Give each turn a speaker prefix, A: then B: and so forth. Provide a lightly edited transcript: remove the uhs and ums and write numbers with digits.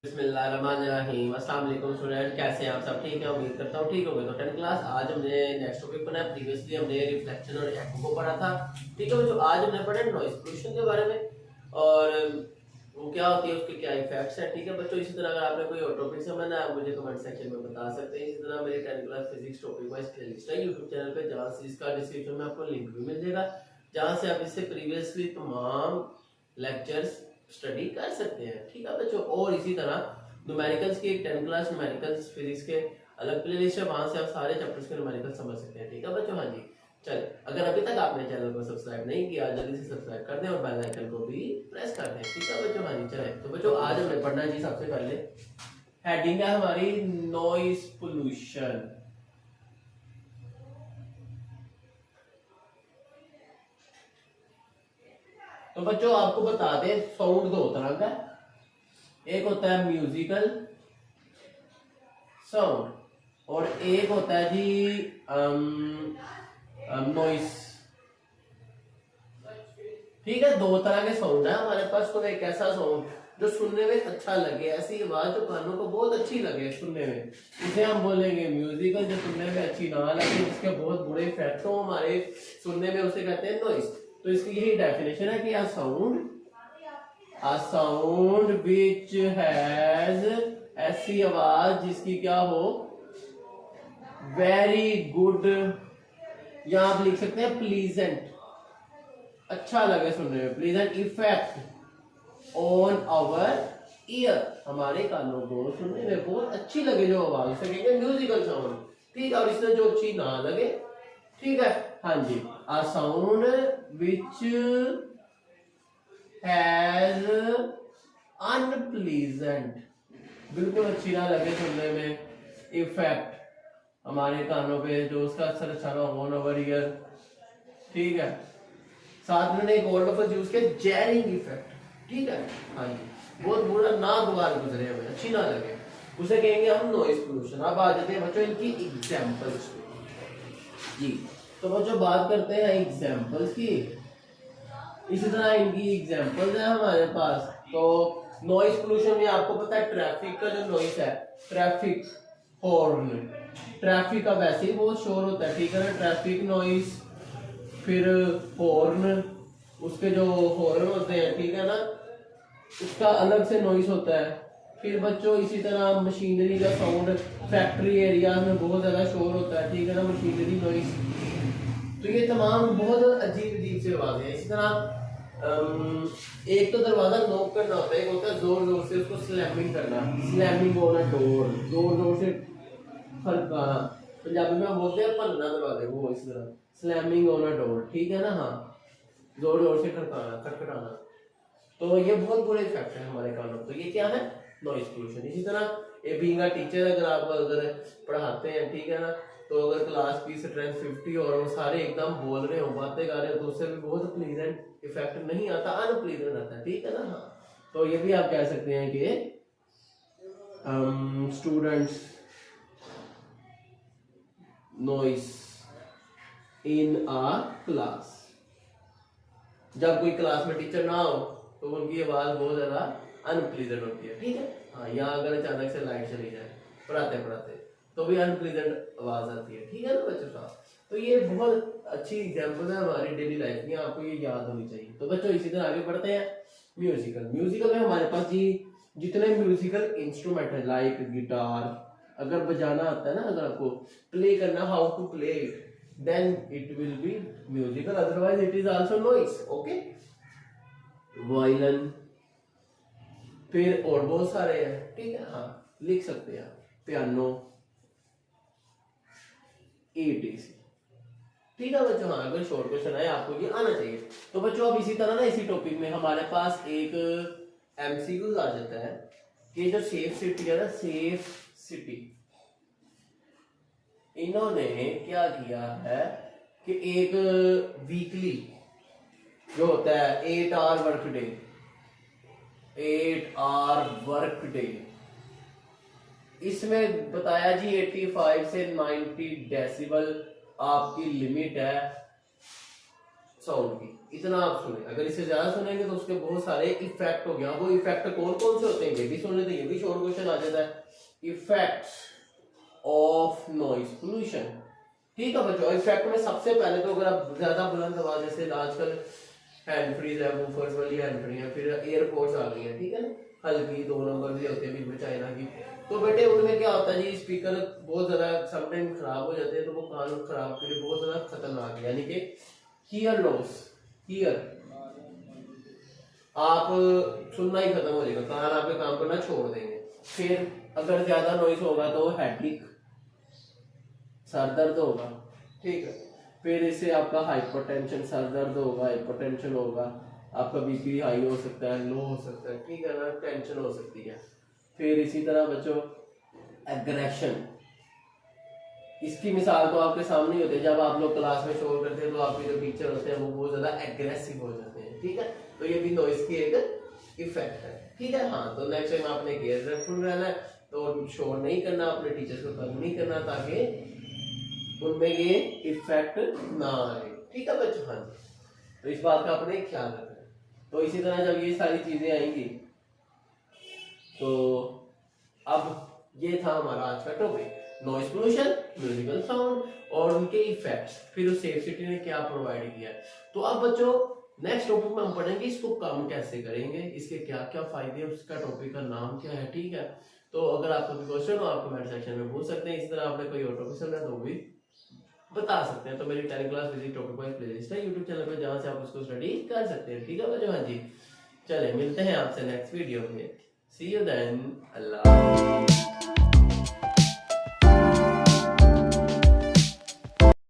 A: बिस्मिल्लाहिर्रहमानिर्रहीम। अस्सलाम वालेकुम स्टूडेंट, कैसे हैं आप सब? ठीक है, उम्मीद करता हूँ ठीक होंगे। तो 10th क्लास आज हमने नेक्स्ट टॉपिक पढ़ा है। प्रीवियसली हमने रिफ्लेक्शन और एको को पढ़ा था। ठीक है, जो आज हमने पढ़ा नॉइज पोल्यूशन के बारे में और वो क्या होती है, उसके क्या इफेक्ट्स हैं। ठीक है बच्चों, इसी तरह अगर आपने कोई और टॉपिक समझना है आप मुझे कमेंट सेक्शन में बता सकते हैं। इसी तरह मेरी 10th class physics topic wise playlist है यूट्यूब चैनल पे, जहाँ से इसका डिस्क्रिप्शन में आपको लिंक भी मिल जाएगा, जहाँ से आप इससे प्रीवियसली तमाम लेक्चर्स स्टडी कर सकते हैं। ठीक है बच्चों, और इसी तरह न्यूमेरिकल्स की 10th क्लास न्यूमेरिकल्स फिजिक्स के अलग प्लेलिस्ट है, वहां से आप सारे चैप्टर्स के न्यूमेरिकल समझ सकते हैं। ठीक है बच्चों, हाँ जी। चलिए, अगर अभी तक आपने चैनल को सब्सक्राइब नहीं किया जल्दी से सब्सक्राइब कर दें और बेल आइकन को भी प्रेस कर दें। ठीक है बच्चों, हाँ जी। चले तो बच्चों, आज हमने पढ़ना है जी, सबसे पहले हेडिंग है हमारी नॉइज पोल्यूशन। तो बच्चों आपको बता दें, साउंड दो तरह का, एक होता है म्यूजिकल साउंड और एक होता है जी नॉइस। ठीक है, दो तरह के साउंड है हमारे पास। तो एक ऐसा साउंड जो सुनने में अच्छा लगे, ऐसी आवाज जो कानों को बहुत अच्छी लगे सुनने में, उसे हम बोलेंगे म्यूजिकल। जो सुनने में अच्छी ना लगे, जिसके बहुत बुरे इफेक्ट हो हमारे सुनने में, उसे कहते हैं नॉइस। तो इसकी यही डेफिनेशन है कि a sound which has, ऐसी आवाज जिसकी क्या हो, वेरी गुड, या आप लिख सकते हैं प्लीजेंट, अच्छा लगे सुनने में, pleasant effect on our ear, हमारे कानों को सुनने में बहुत अच्छी लगे जो आवाज, उसे कहेंगे म्यूजिकल साउंड। ठीक है, और इसमें जो अच्छी ना लगे, ठीक है, हाँ जी, a sound which has unpleasant, बिल्कुल अच्छी ना लगे सुनने में, इफेक्ट हमारे कानों पे, जो उसका असर अच्छा ना हो, ओवर ईयर। ठीक है, साथ में एक और लफ्ज यूज किया, जैरिंग इफेक्ट। ठीक है, हाँ जी, बहुत बुरा ना दुबार गुजरे, हमें अच्छी ना लगे, उसे कहेंगे हम नॉइज पोल्यूशन। अब आ जाते हैं बच्चों इनकी एग्जांपल्स जी। तो बच्चों बात करते हैं एग्जांपल्स की। इसी तरह इनकी एग्जांपल्स है हमारे पास। तो नॉइज पोल्यूशन में आपको पता है ट्रैफिक का जो नॉइस है, ट्रैफिक हॉर्न, ट्रैफिक का वैसे ही बहुत शोर होता है, ठीक है ना, ट्रैफिक नॉइस, फिर हॉर्न, उसके जो हॉर्न होते हैं, ठीक है ना, उसका अलग से नॉइस होता है। फिर बच्चों इसी तरह मशीनरी का साउंड, फैक्ट्री एरिया में बहुत ज्यादा शोर होता है, ठीक है ना, मशीनरी नॉइस। तो ये तमाम बहुत अजीब अजीब से आवाजें हैं। इसी तरह एक तो दरवाजा नॉक करना होता है, एक होता है जोर जोर से उसको स्लैमिंग करना, स्लैमिंग ऑन अ डोर, जोर जोर से खड़काना, पंजाबी में बोलते हैं भनना दरवाजे को, इस तरह स्लैमिंग ऑन अ डोर। ठीक है ना, हाँ, जोर जोर से खड़काना, खटखटाना। तो ये बहुत बुरे इफेक्ट है हमारे कानों। तो ये क्या है, नॉइज पोल्यूशन। इसी तरह ए बीइंग अ टीचर, अगर आप अगर पढ़ाते हैं, ठीक है ना, तो अगर क्लास की स्ट्रेंथ 50 और वो सारे एकदम बोल रहे हो, बातें कर रहे हो, तो उससे भी बहुत प्लीजेंट इफेक्ट नहीं आता, अनप्लीजेंट आता है। ठीक है ना, हाँ। तो ये भी आप कह सकते हैं कि स्टूडेंट्स नॉइस इन अ क्लास, जब कोई क्लास में टीचर ना हो तो उनकी आवाज बहुत ज्यादा अनप्लीजेंट होती है। ठीक है, हाँ, यहाँ अगर अचानक से लाइट चली जाए पढ़ाते पढ़ाते तो भी अनप्लीजेंट आवाज आती है। ठीक है ना बच्चों साहब, तो ये बहुत अच्छी एग्जांपल है हमारी डेली लाइफ में, आपको ये याद होनी चाहिए। तो बच्चों इसी तरह आगे बढ़ते हैं। म्यूजिकल, म्यूजिकल में हमारे पास जी जितने म्यूजिकल इंस्ट्रूमेंट है, लाइक गिटार, अगर बजाना आता है ना, अगर आपको प्ले करना, how to play it, then it will be musical, otherwise it is also noise. Okay, violin, फिर और बहुत सारे हैं, ठीक है, हाँ, लिख सकते हैं, पियानो, एटीसी। ठीक है बच्चों, हाँ, अगर शॉर्ट क्वेश्चन है आपको ये आना चाहिए। तो बच्चों अब इसी तरह ना इसी टॉपिक में हमारे पास एक एमसीक्यूज आ जाता है कि जो सेफ सिटी है ना, सेफ सिटी, इन्होंने क्या किया है कि एक वीकली जो होता है 8 hour work day, 8 hour work day, इसमें बताया जी 85 से 90 डेसिबल आपकी लिमिट है साउंड की। इतना आप सुने, अगर इससे ज्यादा सुनेंगे तो उसके बहुत सारे इफेक्ट हो गया। वो इफेक्ट कौन कौन से होते हैं ये भी सुन लेते हैं, ये भी शॉर्ट क्वेश्चन आ जाता है। इफेक्ट्स ऑफ नॉइज पोल्यूशन, ठीक है बच्चों। इफेक्ट में सबसे पहले तो अगर आप ज्यादा बुलंद आवाज, जैसे आजकल हैंड फ्रीज है, वूफर्स वाली हैंड फ्री है, फिर एयरपोर्ट्स आ गई है, ठीक है ना, हल्की 2 नंबर भी होते हैं बीच में चाइना की। तो बेटे उनमें क्या होता है जी, स्पीकर बहुत ज्यादा समटाइम खराब हो जाते हैं, तो वो कान खराब के लिए बहुत ज्यादा खतरनाक है, यानी कि हियर लॉस, हियर आप सुनना ही खत्म हो जाएगा, कान आपके काम करना छोड़ देंगे। फिर अगर ज्यादा नॉइस होगा तो हेडेक, सर दर्द होगा, ठीक है। फिर इससे आपका हाइपरटेंशन, सर दर्द होगा, हाइपरटेंशन होगा, आपका बीपी हाई हो सकता है, लो हो सकता है, ठीक है ना, टेंशन हो सकती है। फिर इसी तरह बच्चों एग्रेशन, इसकी मिसाल तो आपके सामने ही होती है। जब आप लोग क्लास में शोर करते हैं तो आपके जो टीचर होते हैं वो बहुत ज्यादा एग्रेसिव हो जाते हैं, ठीक है। तो ये भी नॉइस की एक इफेक्ट है, ठीक है। हाँ, तो नेक्स्ट टाइम आपने केयरफुल रहना है, तो शोर नहीं करना, अपने टीचर्स को तंग नहीं करना, ताकि उनमें ये इफेक्ट ना आए, ठीक है बच्चों। हाँ जी, तो इस बात का अपने ख्याल रखना है। तो इसी तरह जब ये सारी चीजें आएंगी तो अब ये था हमारा आज का topic, noise pollution, musical sound और उनके इफेक्ट्स, फिर उस सेफ सिटी ने क्या प्रोवाइड किया। तो अब बच्चों नेक्स्ट टॉपिक में हम पढ़ेंगे इसको काम कैसे करेंगे, इसके क्या क्या फायदे, उसका टॉपिक का नाम क्या है, ठीक है। तो अगर आपको कोई क्वेश्चन हो आप कमेंट सेक्शन में पूछ सकते हैं। इस तरह आपने कोई और टॉपिक सुनना है तो भी बता सकते हैं। तो मेरी 10 class physics topic wise playlist है यूट्यूब चैनल पे, जहां से आप उसको स्टडी कर सकते हैं, ठीक है बच्चों। हाँ जी, चले मिलते हैं आपसे नेक्स्ट वीडियो में, सी यू देन, अल्लाह।